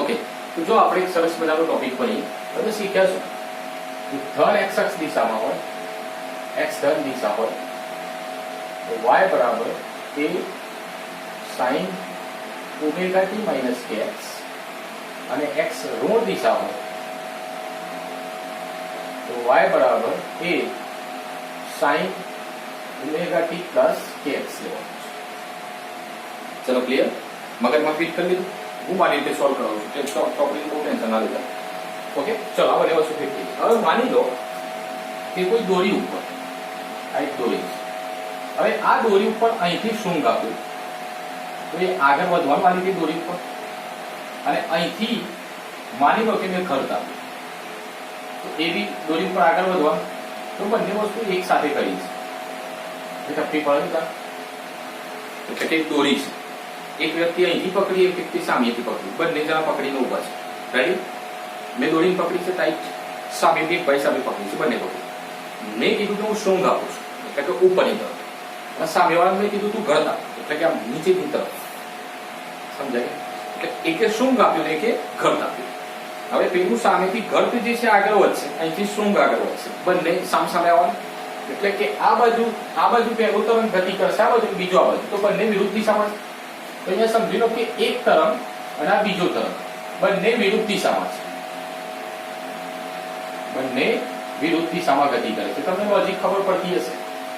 Okay, તો જો આપણે એક સરસ મજાનો ટોપિક બની તમે શીખ્યા છો ધન x અક્ષ દિશામાં હોય, x ધન દિશા હોય તો y બરાબર a sin omega t minus kx અને x ઋણ દિશા હોય તો y બરાબર a sin omega t plus kx લેવાનું છે. ચલો ક્લિયર? મગજમાં ફિટ કરી લીધું? હું મારી રીતે સોલ્વ કરાવું છું, ટોપિક બહુ ટેન્શન ના લેતા. ઓકે, ચલો આ બધી વસ્તુ ફિટ થઈ. હવે માની લો કે કોઈ દોરી ઉપર આ એક દોરી છે. હવે આ દોરી ઉપર અહીંથી શૃંગ આપ્યું તો એ આગળ વધવાનું માની હતી દોરી ઉપર, અને અહીંથી માની લો કે મેં ખર્ચ આપ્યું તો એ બી દોરી ઉપર આગળ વધવાનું. તો બંને વસ્તુ એક સાથે કરી છે એ તકલીફ પડે ને. એટલે કે દોરી છે, એક વ્યક્તિ અહીંથી પકડી, એક વ્યક્તિ સામેથી પકડી, બંને જણા પકડીને ઉભા છે. રેડી? મેં દોરીને પકડી છે ટાઈટ, સામે એક ભાઈ સામે પકડી છે, બંને પકડી. મેં કીધું કે હું શૃંગ આપું છું એટલે કે ઉપરની તરફ, અને સામેવાળાને મેં કીધું તું ઘટ આપ એટલે કે આમ નીચેની તરફ. સમજાય? એટલે એકે શૃંગ આપ્યું ને એકે ઘટ આપ્યું. હવે પેલું સામેથી ઘટ જે છે આગળ વધશે, અહીંથી શૃંગ આગળ વધશે, બંને સામસામે આવવાનું. એટલે કે આ બાજુ પહેલું તરંગ ગતિ કરશે, આ બાજુ બીજો આ બાજુ, તો બંને વિરુદ્ધ દિશામાં છે. તો અહીંયા સમજી લો કે એક તરંગ અને આ બીજો તરંગ બંને વિરુદ્ધ દિશામાં છે, બંને વિરુદ્ધ દિશામાં ગતિ કરે છે. તમને લોજિક ખબર પડતી હશે.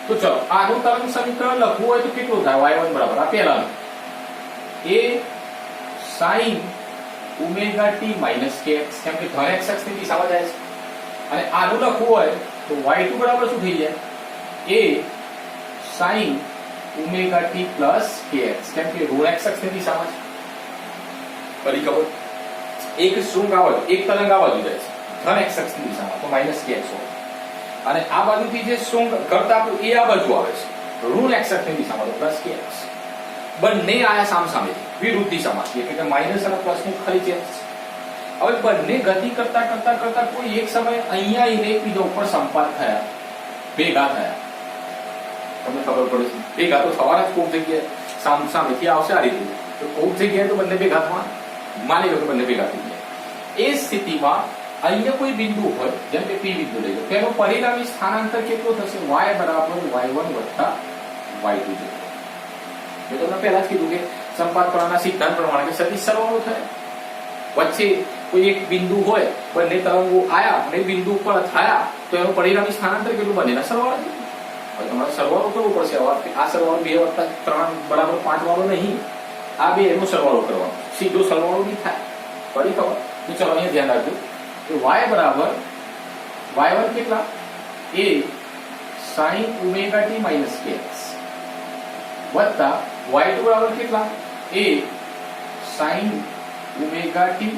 તો ચલો આનું તરંગ સમીકરણ લખવું હોય તો કેટલું થાય? y1 બરાબર આ પહેલાનું a sin omega t minus kx, કેમ કે ધન x અક્ષની દિશામાં જાય છે. અને આનું લખવું હોય તો y2 બરાબર શું થઈ જાય? a sin omega t plus kx, કેમ કે ઋણ x અક્ષની દિશામાં છે. ફરી ખબર? એક શૃંગ આ બાજુ, એક તરંગ આ બાજુ જાય છે ધન x અક્ષની દિશામાં તો માઇનસ kx હોય, અને આ બાજુથી જે શૃંગ ઘટ આપ્યું એ આ બાજુ આવે છે ઋણ x અક્ષની દિશામાં તો પ્લસ kx. બંને આયા સામસામેથી વિરુદ્ધ દિશામાંથી, એટલે કે માઇનસ અને પ્લસ નું ખરી ચેન્જ. હવે બંને ગતિ કરતા કરતા કરતા કોઈ એક સમયે અહીંયા આવીને એકબીજા ઉપર સંપાત થયા, ભેગા થયા. તમને ખબર પડે છે ભેગા તો થવાના જ. કોઈક જગ્યાએ સામેથી આવશે આ રીતે, તો કોઈક જગ્યાએ તો બંને ભેગા થવાના. માની લો કે બંને ભેગા થઈ ગયા. એ સ્થિતિમાં અહીંયા કોઈ બિંદુ હોય, જેમ કે P બિંદુ લઈ લો, તેનો પરિણામી સ્થાનાંતર કેટલો થશે? y બરાબર y1 વત્તા y2 જેટલો. મેં તમને પહેલા જ કીધું કે સંપાત કરવાના સિદ્ધાંત પ્રમાણે કે સદિશ સરવાળો થાય. વચ્ચે કોઈ એક બિંદુ હોય, બંને તરંગો આયા અને બિંદુ ઉપર અથડાયા તો એનું પરિણામી સ્થાનાંતર કેટલું બને? સરવાળો. હવે તમારે સરવાળો કરવો પડશે. આ સરવાળો 2 વત્તા 3 બરાબર 5 વાળો નહીં, આ બે એનો સરવાળો કરવાનો, સીધો સરવાળો નહીં થાય. ફરી ખબર? તો ચલો અહીંયા ધ્યાન રાખજો કે y બરાબર y1 કેટલા? a sin omega t minus kx વત્તા y2 બરાબર કેટલા? a sin omega t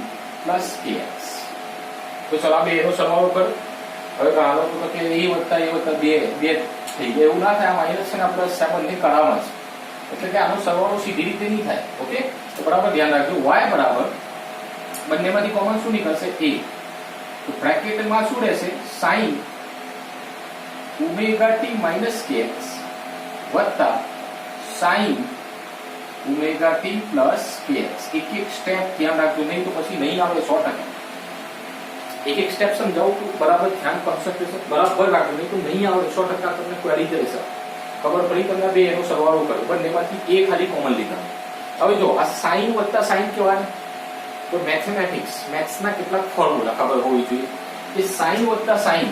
plus kx. તો ચલો આ બે એનો સરવાળો કરો. હવે ઘણા લોકો તો કે a વત્તા 2 થઈ ગયા, એવું ના થાય. આ માઇનસ અને પ્લસ છે, બંને કળામાં છે, એટલે કે આનો સરવાળો સીધી રીતે નહીં થાય. ઓકે, તો બરાબર ધ્યાન રાખજો. y બરાબર બંનેમાંથી કોમન શું નીકળશે? a. તો બ્રેકેટમાં શું રહેશે? sin omega t minus kx વત્તા sin omega t plus kx. એક એક સ્ટેપ ધ્યાન રાખજો, નહીં તો પછી નહીં આવે 100%. એક એક સ્ટેપ સમજાવું તો બરાબર ધ્યાન, કોન્સન્ટ્રેશન બરાબર રાખજો, નહીં તો નહીં આવે 100% તમને ક્વેરી જશે. ખબર પડી? તમને બે એનો સરવાળો કર્યો, બંનેમાંથી એ ખાલી કોમન લીધા. હવે જો આ sin વત્તા sin કહેવાય તો મેથેમેટિક્સ, મેથ્સના કેટલાક ફોર્મ્યુલા ખબર હોવી જોઈએ કે sin વત્તા sin,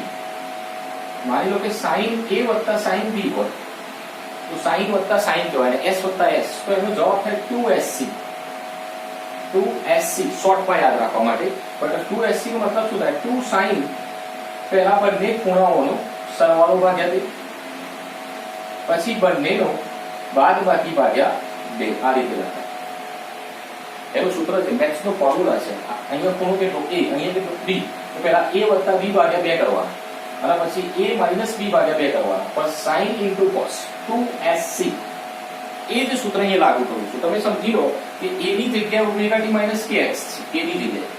માની લો કે sin a વત્તા sin b હોય તો sin વત્તા sin કહેવાય, s વત્તા s, તો એનો જવાબ થાય 2sc. 2sc શોર્ટમાં યાદ રાખવા માટે. બટ 2sc નો મતલબ શું થાય? 2 sin પહેલા બંને ખૂણાઓનો સરવાળો ભાગ્યા 2, પછી બંનેનો બાદબાકી ભાગ્યા 2. આ રીતે લખાય. એનું સૂત્ર છે, મેથ્સ નો ફોર્મ્યુલા છે. અહીંયા ખૂણો કેટલો? a, અહીંયા કેટલો? b. તો પહેલા a વત્તા b ભાગ્યા 2 કરવાના, અને પછી a માઇનસ b ભાગ્યા 2 કરવાના, પણ sin ઇન્ટુ cos 2sc. એ જ સૂત્ર અહીંયા લાગુ કરું છું. તમે સમજી લો કે a ની જગ્યાએ ઓમેગા t માઇનસ kx છે, a ની જગ્યાએ,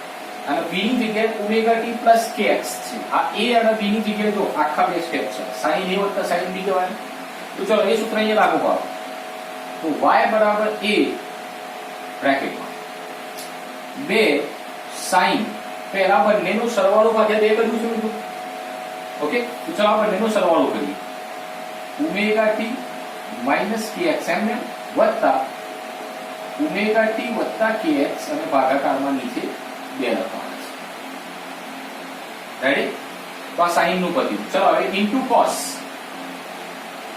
અને b ની જગ્યાએ ઓમેગા t પ્લસ kx છે. આ a અને b ની જગ્યાએ જો આખા બે સ્ટેપ છે, sin a વત્તા sin b કહેવાય. તો ચલો એ સૂત્ર અહીંયા લાગુ કરો. તો y બરાબર a બ્રેકેટમાં 2 સાઈન પહેલા બંનેનો સરવાળો ભાગ્યા 2 કર્યું છે મિત્રો. ઓકે, તો ચાલો આ બંનેનો સરવાળો કરીએ. ઓમેગા ટી માઇનસ kx એમ વત્તા ઓમેગા ટી વત્તા kx અને ભાગાકારમાં નીચે 2 લખવાના છે. રેડી? તો આ સાઈન નું પદ્યું. ચલો હવે ઇન્ટુ કોસ.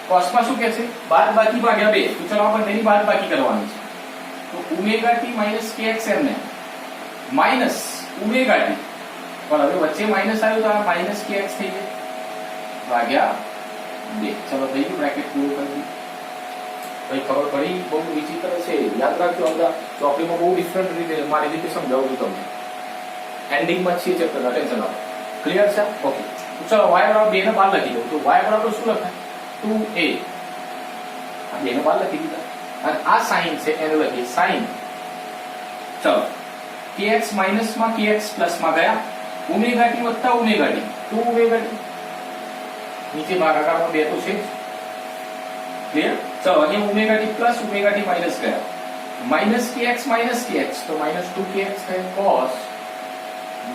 કોસમાં શું કહે છે? બાદબાકી ભાગ્યા 2. તો ચલો આ બંનેની બાદબાકી કરવાની છે. તો ઓમેગા ટી માઇનસ kx એમ માઇનસ ઓમેગા ટી, પણ હવે વચ્ચે માઇનસ આવ્યું તો આ માઇનસ kx થઈ જાય ભાગ્યા 2. ચલો થઈ ગયું, બ્રેકેટ પૂરું કરી દીધું. ભાઈ ખબર પડી? બહુ વિચિત્ર છે, યાદ રાખજો. બધા ચોપડીમાં બહુ ડિફરન્ટ રીતે મારી રીતે સમજાવું છું તમને. એન્ડિંગમાં છીએ ચેપ્ટર, ટેન્શન આપો. ક્લિયર છે? ઓકે, ચલો y બરાબર 2 ને 12 લખી દઉં. તો y બરાબર શું લખાય? 2a. આ 2 ને 12 લખી દીધા. અને આ સાઈન છે એને લખીએ સાઈન. ચલો kx માઇનસ માં kx પ્લસ માં ગયા, ઓમેગા ટી વત્તા ઓમેગા ટી, 2 ઓમેગા ટી, નીચે ભાગાકારમાં 2 તો છે. ક્લિયર? ચલો અહીંયા omega T plus omega T minus ગયા, માઇનસ kx તો માઇનસ 2kx થાય, cos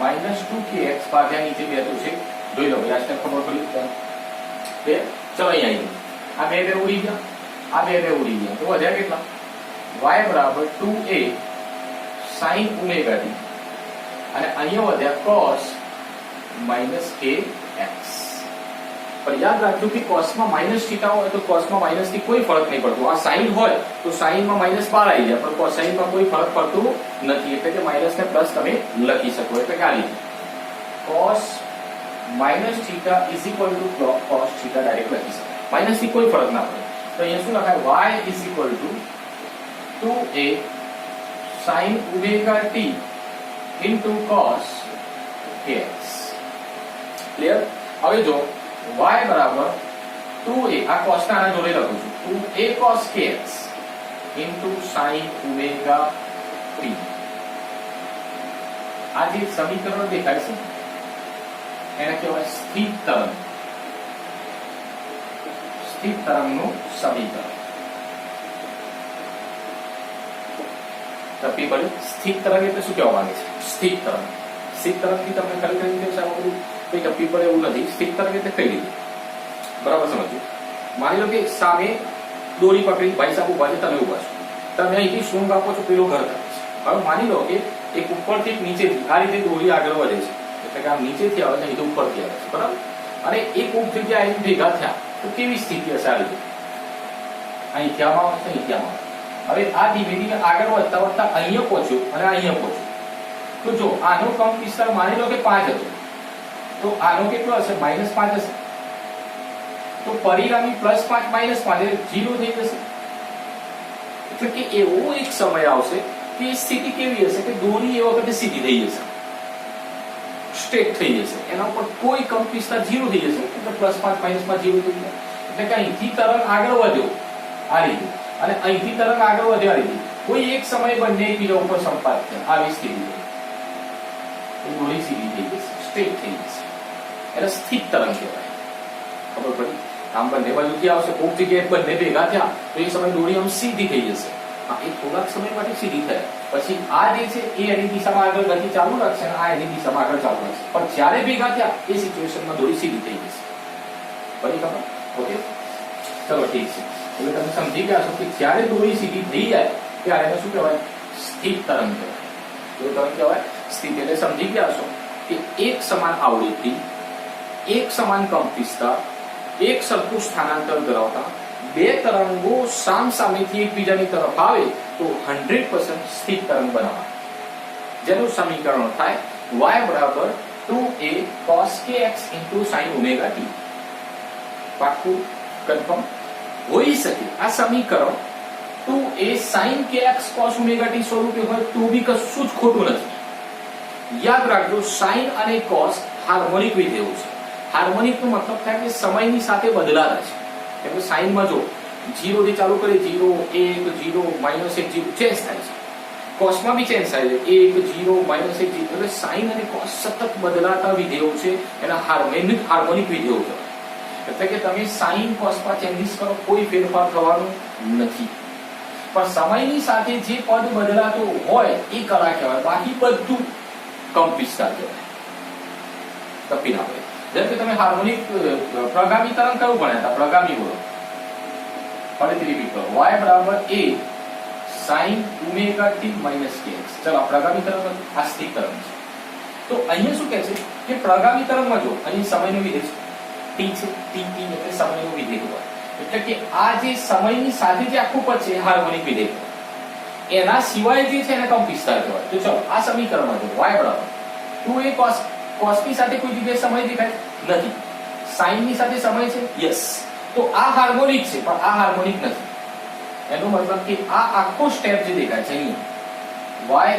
માઇનસ 2kx ભાગ્યા નીચે 2 તો છે. જોઈ લો ભાઈ, આ સ્ટેપ ખબર પડી તો ચલો અહીંયા આવી આ 2 ઉડી ગયા, આ 2 ઉડી ગયા. તો વધ્યા કેટલા? y બરાબર 2a sin ઓમેગા ટી અને અહીંયા વધ્યા cos માઇનસ kx. પણ યાદ રાખજો કે કોસમાં માઇનસ થીટા હોય તો કોસમાં માઇનસ થી કોઈ ફરક નહીં પડતો. આ સાઈન હોય તો સાઈનમાં માઇનસ 12 આવી જાય, પણ કોસાઈનમાં કોઈ ફરક પડતો નથી. એટલે કે માઇનસ ને પ્લસ તમે લખી શકો. એટલે કે આ રીતે cos minus theta is equal to cos theta direct લખી શકાય. માઇનસ થી કોઈ ફરક ના પડે. તો અહીંયા શું લખાય? y is equal to 2a sin omega t into cos kx. Clear? હવે જો y બરાબર 2a, આ cos ના આના જોડે લખું છું, 2a cos kx into sin omega t. આ જે સમીકરણ દેખાય છે એને કહેવાય સ્થિર તરંગ. સ્થિર તરંગનું સમીકરણ. તપી પડ્યું. સ્થિર તરંગ એટલે શું કહેવા માંગે છે? સ્થિર તરંગ. સ્થિર તરંગથી તમને ખરેખર રીતે બધું કઈ તપી પડે એવું નથી. સ્થિર તરંગ એટલે કઈ રીતે? બરાબર સમજો. માની લો કે સામે દોરી પકડી ભાઈ સાહેબ ઉભા છે, તમે ઉભા છો, તમે અહીંથી શૂંગ આપો છો, પેલો ઘર કરે છે. હવે માની લો કે એક ઉપરથી નીચેથી આ રીતે દોરી આગળ વધે છે, એટલે કે આમ નીચેથી આવે છે, અહીંથી ઉપરથી આવે છે, બરાબર. અને એક જગ્યાએ આવીને ભેગા થયા તો કેવી સ્થિતિ હશે? આ રીતે અહીંથી આમાં આવે છે, અહીંથી આમાં આવે. હવે આ ધીમે ધીમે આગળ વધતા વધતા અહીંયા પહોંચ્યો અને અહીંયા પહોંચ્યો. તો જો આનો કંપ વિસ્તાર માની લો કે 5 હતો, તો આનો કેટલો હશે? -5 હશે. તો પરિણામી +5 -5 એટલે 0 થઈ જશે. એટલે કે એવો એક સમય આવશે કે સ્થિતિ કેવી હશે કે દોરી એ વખતે સીધી થઈ જશે, સ્ટ્રેટ થઈ જશે, એના ઉપર કોઈ કંપ વિસ્તાર 0 થઈ જશે. એટલે +5 -5 0 થઈ જાય. એટલે કે અહીંથી તરંગ આગળ વધ્યો આ રીતે અને અહીંથી તરંગ આગળ વધ્યો આ રીતે. કોઈ એક સમયે બંને એકબીજા ઉપર સંપાત થયા, આવી સ્થિતિ દોરી સીધી થઈ જશે, સ્ટ્રેટ થઈ જશે. એટલે સ્થિર તરંગ કહેવાય. ખબર પડી? આમ બંને બાજુથી આવશે, કોઈક જગ્યાએ બંને ભેગા થયા તો એ સમય દોરી આમ સીધી થઈ જશે. હા, એ થોડાક સમય માટે સીધી થાય, પછી આ જે છે એ એની દિશામાં આગળ ગતિ ચાલુ રાખશે અને આ એની દિશામાં આગળ ચાલુ રાખશે. પણ જ્યારે ભેગા થયા એ સિચ્યુએશનમાં દોરી સીધી થઈ જશે. બની ખબર? ઓકે, ચલો ઠીક છે. એટલે તમે સમજી ગયા છો કે જ્યારે દોરી સીધી થઈ જાય ત્યારે એને શું કહેવાય? સ્થિર તરંગ કહેવાય. જો તરંગ કહેવાય સ્થિર. એટલે સમજી ગયા છો કે એક સમાન આવૃત્તિ, એક સમાન કંપ વિસ્તાર, એક સરખું સ્થાનાંતર ધરાવતા બે તરંગો સામસામેથી એકબીજાની તરફ આવે તો 100% સ્થિર તરંગ બનાવાય. જેનું સમીકરણ થાય y બરાબર 2a cos kx into sin omega t. પાક્કું? કન્ફર્મ? હોઈ શકે આ સમીકરણ 2a sin kx cos omega t સ્વરૂપે હોય તો બી કશું જ ખોટું નથી. યાદ રાખજો, sin અને cos હાર્મોનિક વિધેયો છે. હાર્મોનિક નો મતલબ થાય કે સમયની સાથે બદલાતા છે. એટલે સાઈનમાં જો 0 થી ચાલુ કરે 0 1 0 -1 0 ચેન્જ થાય છે. કોસમાં બી ચેન્જ થાય છે 1 0 -1 0. એટલે સાઈન અને કોસ સતત બદલાતા વિધેયો છે, એના હાર્મોનિક વિધેયો છે. એટલે કે તમે સાઈન કોસમાં ચેન્જીસ કરો કોઈ ફેરફાર થવાનો નથી. પણ સમયની સાથે જે પદ બદલાતો હોય એ કળા કહેવાય. બાકી બધું કંપ વિસ્તાર કહેવાય. તપી ના પડે. જેમ કે તમે હાર્મોનિક પ્રગામી તરંગ કયું ભણ્યા હતા? પ્રગામી બોલો, ફરીથી રિપીટ કરો. y બરાબર a sin omega t minus kx. ચલો પ્રગામી તરંગ આ સ્થિર તરંગ છે. તો અહીંયા શું કહે છે કે પ્રગામી તરંગમાં જો અહીં સમયનો વિધેય છે t છે, t એટલે સમયનો વિધેય હોય. એટલે કે આ જે સમયની સાથે જે આખું પદ છે હાર્મોનિક વિધેય, એના સિવાય જે છે એને કંપ વિસ્તાર કહેવાય. તો ચલો આ સમીકરણમાં જો y બરાબર 2a cos cos ની સાથે કોઈ જગ્યાએ સમય દેખાય નથી, sin ની સાથે સમય છે, યસ. તો આ હાર્મોનિક છે પણ આ હાર્મોનિક નથી. એનો મતલબ કે આ આખો સ્ટેપ જે દેખાય છે અહીંયા y a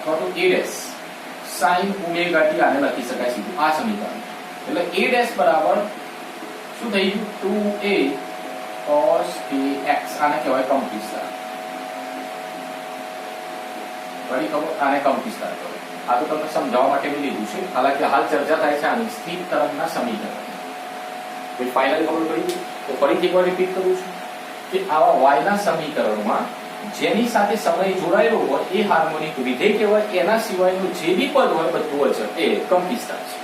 અથવા તો a' sin ઓમેગા t આને લખી શકાય સીધું આ સમીકરણ. એટલે a' બરાબર શું થઈ ગયું? 2a cos kx. આને કહેવાય કંપ વિસ્તાર. બરાબર ખબર? આને કંપ વિસ્તાર કહો. આ તો તમને સમજાવવા માટે મેં લીધું છે. હાલાકી હાલ ચર્ચા થાય છે આની સ્થિર તરંગના સમીકરણ. તો ફાઇનલી ખબર પડી. તો ફરીથી એકવાર રિપીટ કરું છું કે આવા y ના સમીકરણમાં જેની સાથે સમય જોડાયેલો હોય એ હાર્મોનિક વિધેય કહેવાય. એના સિવાયનું જે બી પદ હોય બધું અચળ એ કંપ વિસ્તાર છે.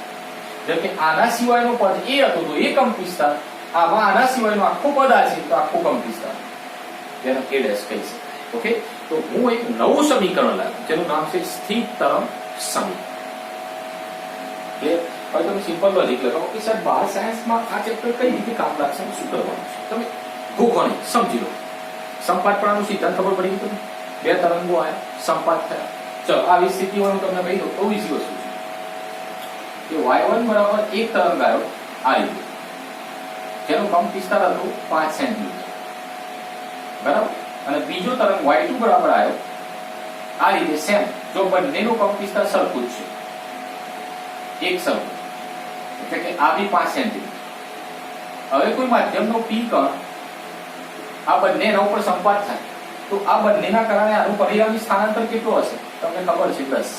જેમ કે આના સિવાયનો પદ એ હતો તો એ કંપ વિસ્તાર, આમાં આના સિવાયનો આખો પદ આ છે તો આખો કંપ વિસ્તાર, જેને a' કહી શકાય. ઓકે, તો હું એક નવું સમીકરણ લાવ્યો જેનું નામ છે સ્થિર તરંગ સમીકરણ. હવે તમે સિમ્પલ લોજિક લગાવો કે સર 12 સાયન્સમાં આ ચેપ્ટર કઈ રીતે કામ લાગશે, શું કરવાનું છે, તમે ગોખોને સમજી લો. સંપાતપણાનો સિદ્ધાંત ખબર પડી ગયો. બે તરંગો આયા, સંપાત થયા. ચલો આવી સ્થિતિમાં હું તમને કહી દઉં બહુ ઈઝી વસ્તુ છે કે y1 બરાબર એક તરંગ આવ્યો આ રીતે, જેનો કંપ વિસ્તાર હતો 5 સેન્ટીમીટર, બરાબર. અને બીજો તરંગ y2 બરાબર આવ્યો આ રીતે સેમ. જો બંનેનો કંપ વિસ્તાર સરખું જ છે, એક સરખું, એટલે કે આ બી 5 સેન્ટીમીટર. હવે કોઈ માધ્યમનો p કણ આ બંને એના ઉપર સંપાત થાય તો આ બંનેના કારણે આનું પરિણામી સ્થાનાંતર કેટલું હશે તમને ખબર છે? 10.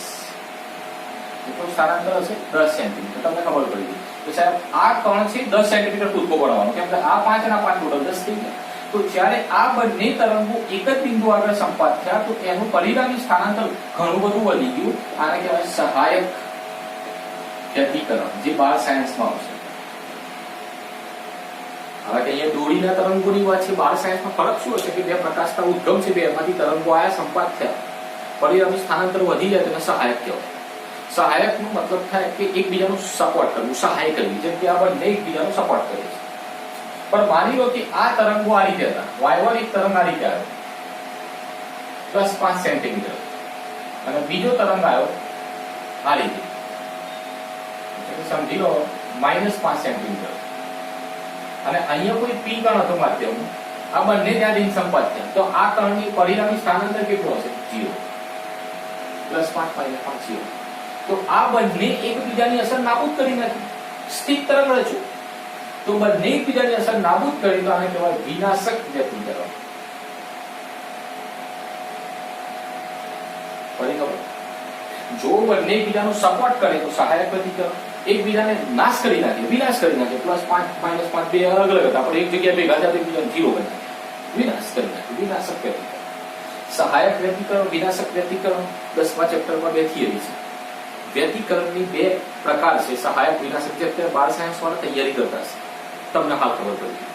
કેટલું સ્થાનાંતર હશે? 10 સેન્ટીમીટર. તમને ખબર પડી ગઈ. તો સાહેબ આ કણ છે 10 સેન્ટીમીટર કૂદકો બનાવવાનો, કેમ કે આ 5 અને આ 5 ટોટલ 10 થઈ ગયા. તો જ્યારે આ બંને તરંગો એક જ બિંદુ આગળ સંપાત થયા તો એનું પરિણામી સ્થાનાંતર ઘણું બધું વધી ગયું. આને કહેવાય સહાયક વ્યતિકરણ, જે 12 સાયન્સમાં આવશે. હવે કે અહીંયા દોડીના તરંગોની વાત છે. 12 સાયન્સમાં ફરક શું હશે કે બે પ્રકાશના ઉદ્ગમ છે, બે એમાંથી તરંગો આયા, સંપાત થયા, પરિણામી સ્થાનાંતર વધી જાય તેને સહાયક કહેવાય. સહાયકનો મતલબ થાય કે એકબીજાનું સપોર્ટ કરવું, સહાય કરવી. જેમ કે આ બંને એકબીજાનું સપોર્ટ કરે છે. પણ માની લો કે આ તરંગો આ રીતે હતા, y1 એક તરંગ આ રીતે આવ્યો +5 સેન્ટીમીટર અને બીજો તરંગ આવ્યો આ રીતે, સમજી લો -5 સેન્ટીમીટર. અને અહીંયા કોઈ p કણ હતો માધ્યમ, આ બંને ત્યાં જઈને સંપાત થયા તો આ કણની પરિણામી સ્થાનાંતર કેટલું હશે? 0. +5 - 5 0. તો આ બંને એકબીજાની અસર નાબૂદ કરી નાખી, સ્થિર તરંગ રચ્યું. તો બંને એકબીજાની અસર નાબૂદ કરી તો આને કહેવાય વિનાશક વ્યતિકરણ. ફરી ખબર? જો બંને એકબીજાનો સપોર્ટ કરે તો સહાયક વ્યતિકરણ, એકબીજાને નાશ કરી નાખે, વિનાશ કરી નાખે, +5 - 5 બે અલગ અલગ હતા પણ એક જગ્યાએ ભેગા થયા તો એકબીજાને 0 કરી નાખે, વિનાશ કરી નાખે, વિનાશક વ્યતિકરણ. સહાયક વ્યતિકરણ, વિનાશક વ્યતિકરણ 10મા ચેપ્ટરમાં બે થિયરી છે. વ્યતિકરણની બે પ્રકાર છે, સહાયક, વિનાશક. જે અત્યારે 12 સાયન્સ વાળા તૈયારી કરતા છે તમને હાલ ખબર પડી.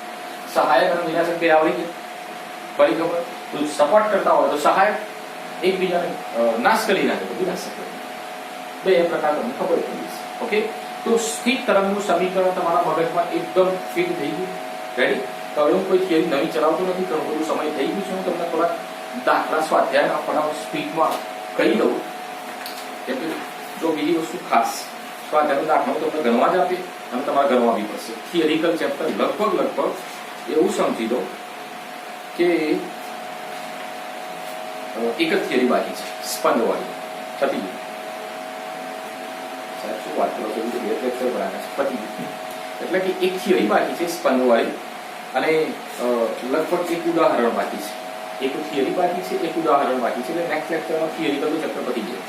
સહાયક અને વિનાશક બે આવડી ગઈ. ફરી ખબર? તો સપોર્ટ કરતા હોય તો સહાયક, એકબીજાને નાશ કરી નાખે તો વિનાશક. બે પ્રકાર તમને ખબર પડી છે. ઓકે, તો સ્થિર તરંગનું સમીકરણ તમારા મગજમાં એકદમ ફિટ થઈ ગયું. રેડી? તો હવે હું કોઈ થિયરી નવી ચલાવતો નથી, ઘણો બધો સમય થઈ ગયું છે. હું તમને થોડા દાખલા સ્વાધ્યાયના ફટાફટ સ્પીડમાં કહી દઉં. કેમ કે જો બીજી વસ્તુ ખાસ સ્વાધ્યાયનો દાખલો તમને ગણવા જ આપે અને તમારે ગણવા બી પડશે. થિયરિકલ ચેપ્ટર લગભગ એવું સમજી દો કે એક જ થિયરી બાકી છે, સ્પંદવાળી. પતી ગયું. સાહેબ શું વાત કરો છો? બે લેક્ચર બનાવ્યા છે, પતી ગયું. એટલે કે એક થિયરી બાકી છે સ્પંદવાળી અને લગભગ એક ઉદાહરણ બાકી છે. એક થિયરી બાકી છે, એક ઉદાહરણ બાકી છે. એટલે નેક્સ્ટ લેક્ચરમાં થિયરિકલ તો ચેપ્ટર પતી જાય.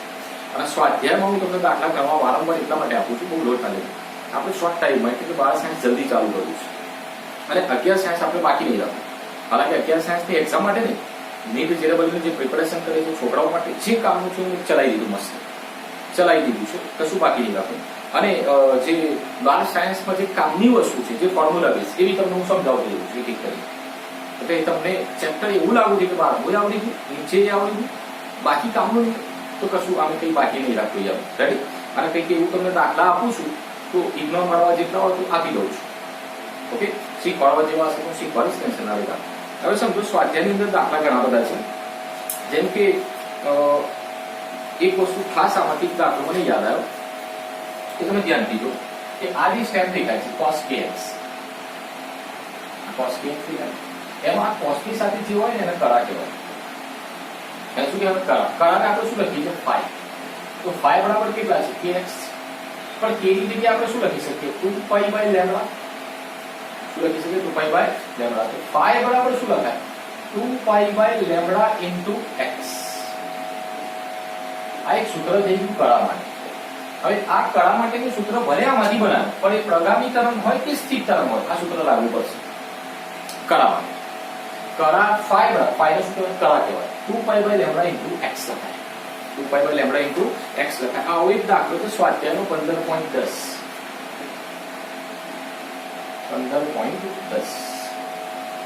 અને સ્વાધ્યાયમાં હું તમને દાખલા કરવા વારંવાર એટલા માટે આપું છું, બહુ લોટ ના લેવું. આપણે શોર્ટ ટાઈમમાં એટલે કે 12 સાયન્સ જલ્દી ચાલુ કરવું છે અને 11 સાયન્સ આપણે બાકી નહીં રાખવું. હાલાકી 11 સાયન્સની એક્ઝામ માટે નહીં, નીટ જેડબલ્યુનું જે પ્રિપેરેશન કરે છે છોકરાઓ માટે જે કામનું છે એ ચલાવી દીધું, મસ્ત ચલાવી દીધું છે, કશું બાકી નહીં રાખ્યું. અને જે 12 સાયન્સમાં જે કામની વસ્તુ છે, જે ફોર્મ્યુલા બેઝ, એવી તમને હું સમજાવતો જઉં છું એક એક કરી. એટલે તમને ચેપ્ટર એવું લાગુ છે કે બહાર બહુ આવડી ગયું, નીચે આવડી ગયું, બાકી કામનું નહીં, તો કશું આમે કંઈ બાકી નહીં રાખ્યું યાર. રેડી? અને કંઈક એવું તમને દાખલા આપું છું તો ઇગ્નોર મારવા જેટલા હોય તો આપી દઉં છું. ઓકે, શીખવાડવા જેવા હશે તો શીખવાડીશ, ટેન્શન ના લેતા. હવે સમજો સ્વાધ્યાયની અંદર દાખલા ઘણા બધા છે. જેમ કે એક વસ્તુ ખાસ આમાંથી દાખલો મને યાદ આવ્યો કે તમે ધ્યાનથી જો કે આ જે સ્ટેપ દેખાય છે cos kx, cos kx દેખાય, એમાં cos k સાથે જે હોય ને એને કળા કહેવાય. એને શું કહેવાય? કળા. કળાને આપણે શું લખીએ છીએ? phi. તો phi બરાબર કેટલા છે? kx. પણ k ની જગ્યાએ આપણે શું લખી શકીએ? 2 pi by lambda. શું લખી શકીએ? 2 pi by lambda. તો phi બરાબર શું લખાય? 2 pi by lambda into x. આ એક સૂત્ર થઈ ગયું કળા માટે. હવે આ કળા માટેનું સૂત્ર ભલે આમાંથી બનાવે, પણ એ પ્રગામી તરંગ હોય કે સ્થિર તરંગ હોય, આ સૂત્ર લાગુ પડશે કળા માટે. કળા phi બરાબર, phi નું સૂત્ર કળા કહેવાય. 2 pi by lambda into x લખાય. 2 pi by lambda into x લખાય. આવો એક દાખલો છે સ્વાધ્યાયનો 15.10. 15.10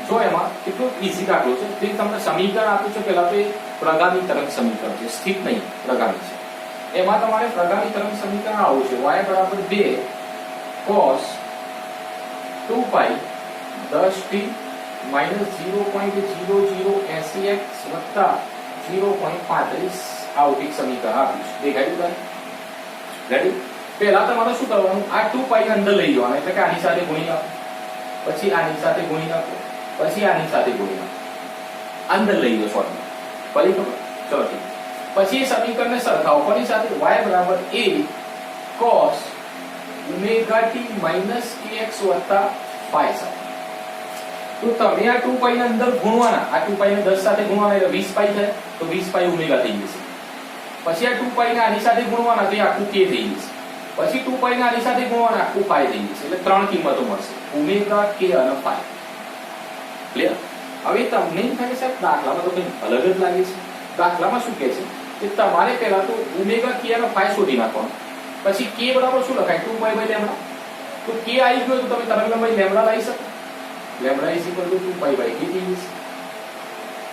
જો એમાં કેટલો ઈઝી દાખલો છે. તે તમને સમીકરણ આપ્યું છે. પહેલા તો એ પ્રગામી તરંગ સમીકરણ છે, સ્થિત નહીં, પ્રગામી છે. એમાં તમારે પ્રગામી તરંગ સમીકરણ આવું છે, y બરાબર 2 cos 2 pi 10t minus 0.0080x વત્તા 0.35 આવું એક સમીકરણ આપ્યું છે. દેખાયું તમને? રેડી? પહેલા તમારે શું કરવાનું? આ 2 pi ને અંદર લઈ જવાનું, એટલે કે આની સાથે ગુણી નાખો, પછી આની સાથે ગુણી નાખો, પછી આની સાથે ગુણી નાખો, અંદર લઈ જાઓ શોર્ટમાં. ફરી ખબર? ચલો ઠીક. પછી એ સમીકરણને સરખાવો કોની સાથે? y બરાબર a cos omega t minus kx વત્તા phi સાથે. તો તમે આ 2 pi ને અંદર ગુણવાના, આ 2 pi ને 10 સાથે ગુણવાના એટલે 20 pi થાય, તો 20 pi omega થઈ જશે. પછી આ 2 pi ને આની સાથે ગુણવાના તો એ આખું k થઈ જશે. પછી 2 pi ને આની સાથે ગુણવાના આખું phi થઈ જશે. એટલે ત્રણ કિંમતો મળશે, omega, k અને phi. ક્લિયર? હવે તમને એમ થાય કે સાહેબ દાખલામાં તો કંઈ અલગ જ લાગે છે. દાખલામાં શું કહે છે કે તમારે પહેલા તો ઓમેગા k અને phi શોધી નાખવાનું. પછી k બરાબર શું લખાય? 2 pi by lambda. તો k આવી ગયો તો તમે તરંગ લંબાઈ લેમ્બડા લઈ શકો. Lambda is equal to 2 pi by k થઈ જશે.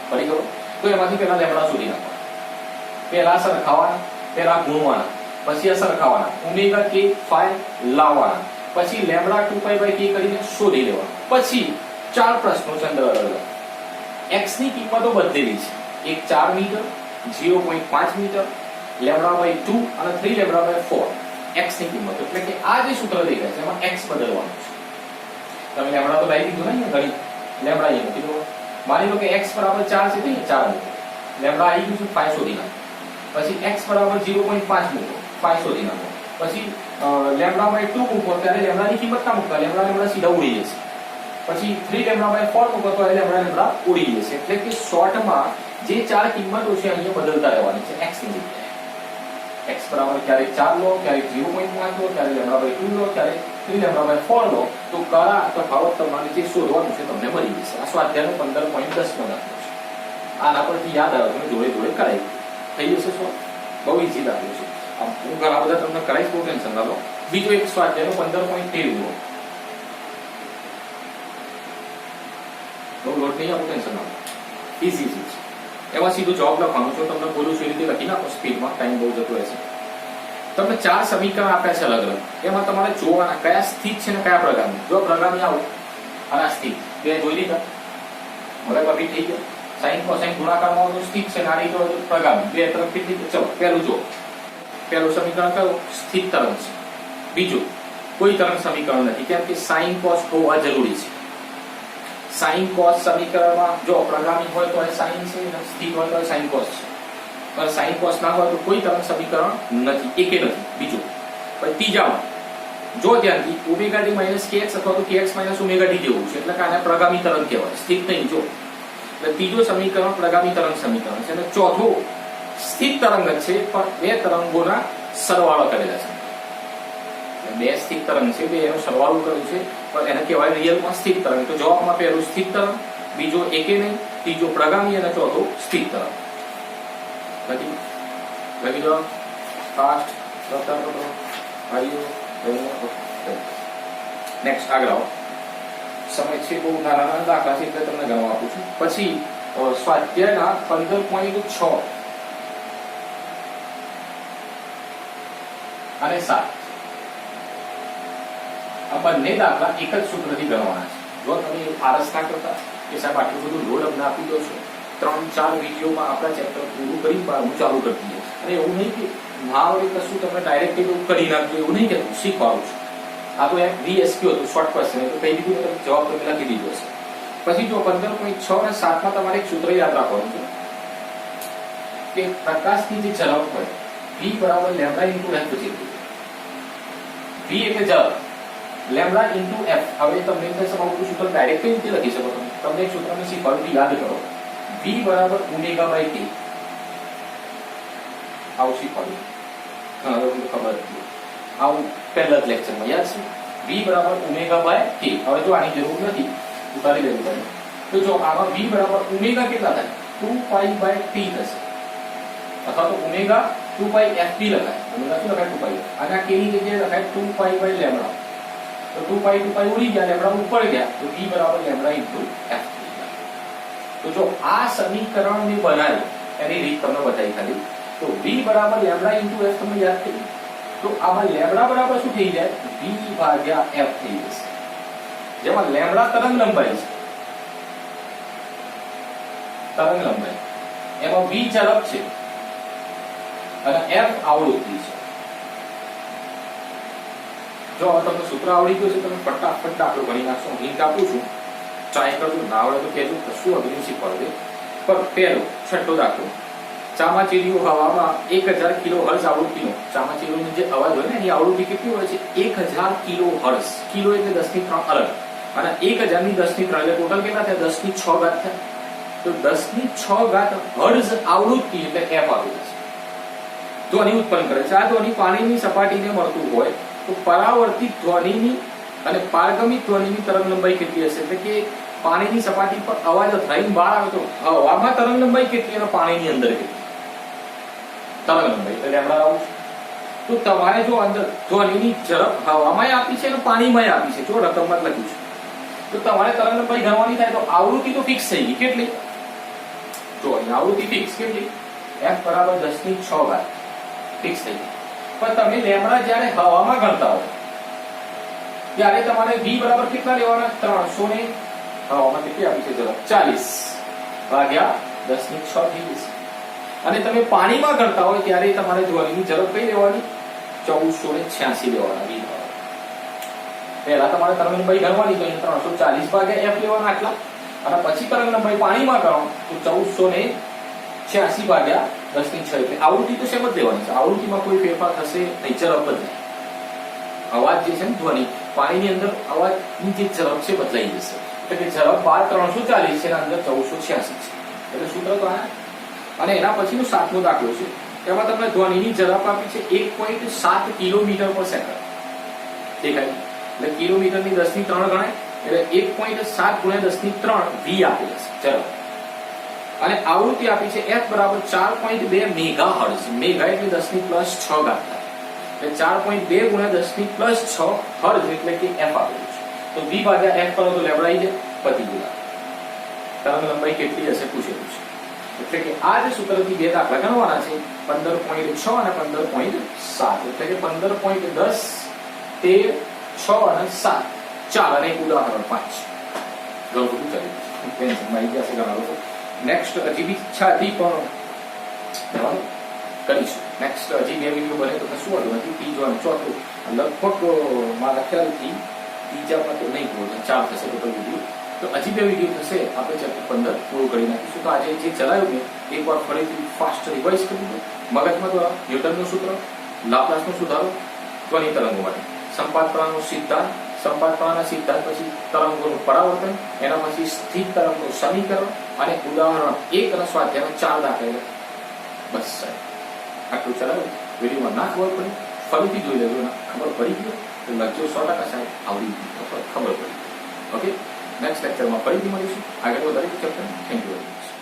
ફરી ગયો? તો એમાંથી પહેલા લેમ્બડા શોધી નાખવાના, પહેલા સરખાવાના, પહેલા ગુણવાના, પછી આ સરખાવાના, ઓમેગા k phi લાવવાના, પછી લેમ્બડા 2 pi by k કરીને શોધી લેવાના. પછી 4 પ્રશ્નો છે અંદર અલગ અલગ. x ની કિંમતો બદલેલી છે. એક 4 મીટર, 0.5 મીટર, લેમ્બડા બાય 2 અને 3 લેમ્બડા બાય 4 x ની કિંમત. એટલે કે આ જે સૂત્ર દેખાય છે એમાં x બદલવાનું છે. તમે લેમ્બડા તો લઈ દીધું ને અહીંયા ઘણી, લેમ્બડા અહીં મૂકી દો. માની લો કે x બરાબર 4 છે તો અહીંયા 4 મૂકો, લેમ્બડા આવી ગયું છે, phi શોધી નાખો. પછી x બરાબર 0.5 મૂકો, phi શોધી નાખો. પછી લેમ્બડા બાય 2 મૂકો ત્યારે લેમ્બડાની કિંમત ના મૂકતા, લેમ્બડા સીધા ઉડી જશે. પછી 3 લેમ્બડા બાય 4 મૂકો તો લેમ્બડા ઉડી જશે. એટલે કે શોર્ટમાં જે 4 કિંમતો છે અહીંયા બદલતા રહેવાની છે x ની જગ્યાએ. x બરાબર ક્યારેક 4 લો, ક્યારેક 0.5 લો, ક્યારેક લેમ્બડા બાય 2 લો, ક્યારેક 3 લેમ્બડા બાય 4 લો. તો કળા તફાવત તમારે જે શોધવાનું છે તમને મળી જશે. આ સ્વાધ્યાયનો 15.10 માં દાખલો છે. આના પરથી યાદ આવે તમે જોડે જોડે કરાવી થઈ જશે. શું બહુ ઈઝી દાખલો છે. હું ઘણા બધા તમને કરાવીશ, બહુ ટેન્શન ના લો. બીજો એક સ્વાધ્યાયનો 15.13 લો. બહુ લોટ નહીં આપો, ટેન્શન ના લો, ઈઝી છે. એમાં સીધું જવાબ લખવાનું છે. તમને બોલું છું એ રીતે લખી નાખો સ્પીડમાં, ટાઈમ બહુ જતો રહેશે. તમને 4 સમીકરણ આપ્યા છે અલગ અલગ. એમાં તમારે જોવાના કયા સ્થિત છે ને કયા પ્રગામી. જો પ્રગામી આવો અને આ સ્થિત બે જોઈ લીધા, હવે કભી થઈ ગયો. સાઈન કોસાઈન ગુણાકારમાં તો સ્થિત છે, નાની તો પ્રગામી. બે તરફથી થઈ ગયો. ચલો પહેલું જો, પહેલું સમીકરણ કયું? સ્થિત તરંગ છે. બીજું કોઈ તરંગ સમીકરણ નથી, કેમ કે સાઈન કોસ હોવા જરૂરી છે. સાઈન કોસ સમીકરણમાં જો પ્રગામી હોય તો સાઈન છે, સ્થિત હોય તો સાઈન કોસ છે. પણ સાઈન કોસ ના હોય તો કોઈ તરંગ સમીકરણ નથી, એકે નથી. બીજું પછી ત્રીજામાં જો ધ્યાનથી ઓમેગા ટી માઇનસ kx અથવા તો kx માઇનસ ઓમેગા ટી જેવું છે, એટલે કે આને પ્રગામી તરંગ કહેવાય, સ્થિત નહીં. જો એટલે ત્રીજો સમીકરણ પ્રગામી તરંગ સમીકરણ છે અને ચોથું સ્થિત તરંગ જ છે, પણ બે તરંગોના સરવાળો કરેલા છે. બે સ્થિત તરંગ છે, બે એનો સરવાળો કર્યું છે, પણ એને કહેવાય રિયલમાં સ્થિત તરંગ. તો જવાબમાં પહેલું સ્થિત તરંગ, બીજો એકે નહીં, ત્રીજો પ્રગામી અને ચોથો સ્થિર તરંગ. લખી દો ફાસ્ટ રફતાર કરો ભાઈઓ. નેક્સ્ટ આગળ આવો. સમય છે બહુ નાના દાખલા છે એટલે તમને ગણવા આપું છું. પછી સ્વાધ્યાયના 15.6 અને 7 આ બંને દાખલા એક જ સૂત્રથી ગણવાના છે. જો તમે આળસ ના કરતા કે સાહેબ આટલું બધું લોડ અમને આપી દો છો, 3-4 વિડીયોમાં આપણા ચેપ્ટર પૂરું કરી હું ચાલુ કરતી હોય. અને એવું નહીં કે ના આવડે કશું તમે ડાયરેક્ટ એવું કરી નાખજો, એવું નહીં કે શીખવાડું છું. આ તો એક VSQ હતું, શોર્ટ ક્વેશ્ચન, તો કઈ દીધું તમે જવાબ તમે લખી દીધો છે. પછી જો 15.6 અને 7 માં તમારે એક સૂત્ર યાદ રાખવાનું છે કે પ્રકાશની જે ઝડપ હોય V બરાબર લેમ્ડા ઇન્ટુ f જેટલી. V એટલે ઝડપ, લેમ્ડા ઇન્ટુ f. હવે તમને તમારું સૂત્ર ડાયરેક્ટ કઈ રીતે લખી શકો તમે? તમને એક સૂત્ર મેં શીખવાડ્યું, યાદ કરો. V બરાબર ઓમેગા બાય t. આવું શીખવાડ્યું, ઘણા લોકોને ખબર હતી. આવું પહેલા જ લેક્ચરમાં યાદ છે. V બરાબર ઓમેગા બાય t. હવે જો આની જરૂર નથી, ઉતારી લેવું પડે. તો જો આમાં V બરાબર ઓમેગા કેટલા થાય? 2 પાઈ બાય t થશે, અથવા તો ઓમેગા 2 પાઈ ft લખાય. ઓમેગા શું લખાય? 2 પાઈ. અને આ k ની જગ્યાએ લખાય 2 પાઈ બાય લેમ્ડા. તો 2 પાઈ ઉડી ગયા, લેમ્ડા ઉપર ગયા, તો V બરાબર લેમ્ડા ઇન્ટુ f. તો જો આ સમીકરણ મેં બનાવ્યું એની રીત તમને બતાવી ખાલી. તો V બરાબર લેમ્ડા ઇન્ટુ f તમને યાદ થઈ. તો આમાં લેમ્ડા બરાબર શું થઈ જાય? V ભાગ્યા f થઈ જશે. જેમાં લેમ્ડા તરંગ લંબાઈ છે, તરંગ લંબાઈ, એમાં V ઝડપ છે અને f આવૃત્તિ છે. જો તમને સૂત્ર આવડી ગયું છે, તમે ફટાફટ દાખલો ગણી નાખશો. લિંક આપું છું, ટ્રાય કરજો. ના આવડે તો કહેજો, કશું અઘરું શીખવાડે. પણ પહેલો છઠ્ઠો દાખલો. ચામાચીડીઓ હવામાં 1000 કિલો હર્ટ્ઝ આવૃત્તિનો, ચામાચીડીનો જે અવાજ હોય ને એની આવૃત્તિ કેટલી હોય છે? 1000 કિલો હર્ટ્ઝ. કિલો એટલે 10⁵ અલગ, અને 1000 ની 10⁵ એટલે ટોટલ કેટલા થાય? 10⁶ થાય. તો 10⁶ હર્ટ્ઝ આવૃત્તિ એટલે f આવી જશે. ધ્વનિ ઉત્પન્ન કરે છે. આ ધ્વનિ પાણીની સપાટીને મળતું હોય તો પરાવર્તિત ધ્વનિની અને પારગમિત ધ્વનિની તરંગ લંબાઈ કેટલી હશે? એટલે કે પાણીની સપાટી પર અવાજ થઈને બહાર આવે તો હવામાં તરંગ લંબાઈ કેટલી અને પાણીની અંદર કેટલી તરંગ લંબાઈ? એટલે લેમ્ડા આવું છે. તો તમારે જો અંદર ધ્વનિની ઝડપ હવામાં આપી છે અને પાણીમાં આપી છે, જો રકમમાં લખ્યું છે, તો તમારે તરંગ લંબાઈ ગણવાની થાય. તો આવૃત્તિ તો ફિક્સ થઈ ગઈ. કેટલી? જો અહીં આવૃત્તિ ફિક્સ કેટલી? f બરાબર 10⁶ ફિક્સ થઈ ગઈ. પણ તમે લેમ્ડા જ્યારે હવામાં ગણતા હો ત્યારે તમારે V બરાબર કેટલા લેવાના? 300 ને હવામાં કેટલી આપી છે? ઝડપ 40 ભાગ્યા 10⁶ થઈ જશે. અને તમે પાણીમાં ગણતા હોય ત્યારે તમારે ધ્વનિની ઝડપ કઈ લેવાની? 1486 લેવાના. V બરાબર પહેલા તમારે તરંગ લંબાઈ ગણવાની, તો 340 ભાગ્યા f લેવાના આટલા, અને પછી તરંગ લંબાઈ પાણીમાં ગણો તો 1486 ભાગ્યા 10⁶. એટલે આવૃત્તિ તો સેમ જ લેવાની છે. આવૃત્તિમાં કોઈ ફેરફાર થશે નહીં, ઝડપ જ નહીં. અવાજ જે છે ને ધ્વનિ, પાણીની અંદર અવાજની જે ઝડપ છે બદલાઈ જશે. એટલે કે ઝડપ બહાર 340 છે અને અંદર 1486 છે. એટલે સૂત્ર તો આ. અને એના પછીનો 7મો દાખલો છે. એમાં તમને ધ્વનિની ઝડપ આપી છે 1.7 કિલોમીટર પર સેકન્ડ. દેખાય? એટલે કિલોમીટરની 10⁵ ગણાય. એટલે 1.7 ગુણ્યા 10⁵ V આપેલ છે ઝડપ. અને આવૃત્તિ આપી છે f બરાબર 4.2 મેગાહર્ટ્ઝ. મેગા એટલે 10⁻⁶ થાય. એટલે 4.2 ગુણ્યા 10⁻⁶ હર્ટ્ઝ એટલે કે f આપેલું છે. તો V ભાગ્યા f કરો તો લેમ્ડા આવી જાય. પતી ગયું. તરંગ લંબાઈ કેટલી હશે પૂછેલું છે. એટલે કે આ જે સૂત્રથી બે દાખલા ગણવાના છે, 15.6 અને 15.7. એટલે કે 15.10, 13, 6 અને 7. ચાલ, અને એક ઉદાહરણ 5. ઘણું બધું ચાલ્યું. ટેન્શનમાં આવી જશે ઘણા લોકો. નેક્સ્ટ હજી બી ઈચ્છા હતી પણ કરીશું. નેક્સ્ટ હજી 2 વિડીયો બને તો કશું વાંધો નથી. ત્રીજો અને ચોથો લગભગ મારા ખ્યાલથી ત્રીજામાં તો નહીં બોલો, 4 થશે ટોટલ વિડીયો. તો હજી 2 વિડીયો થશે. આપણે ચેપ્ટર 15 પૂરું કરી નાખીશું. તો આજે જે ચલાવ્યું મેં એકવાર ફરીથી ફાસ્ટ રિવાઇઝ કરી દીધું. મગજમાં તો ન્યૂટનનું સૂત્ર, લાપ્લાસનો સુધારો, ધ્વનિ તરંગો માટે, સંપાતપ્રવાહનો સિદ્ધાંત, સંપાતપ્રવાહના સિદ્ધાંત પછી તરંગોનું પરાવર્તન, એના પછી સ્થિર તરંગનું સમીકરણ, અને ઉદાહરણ 1 અને સ્વાધ્યાયના 4 દાખલા. બસ સાહેબ આટલું ચલાવ્યું. વિડીયોમાં ના ખબર પડી ફરીથી જોઈ લેજો. ના ખબર પડી ગયો તો લખજો 100% સાહેબ આવડી ગયું, ખબર પડી. ઓકે, નેક્સ્ટ લેક્ચરમાં ફરીથી મળીશું આગળ વધારે chapter. Thank you very much.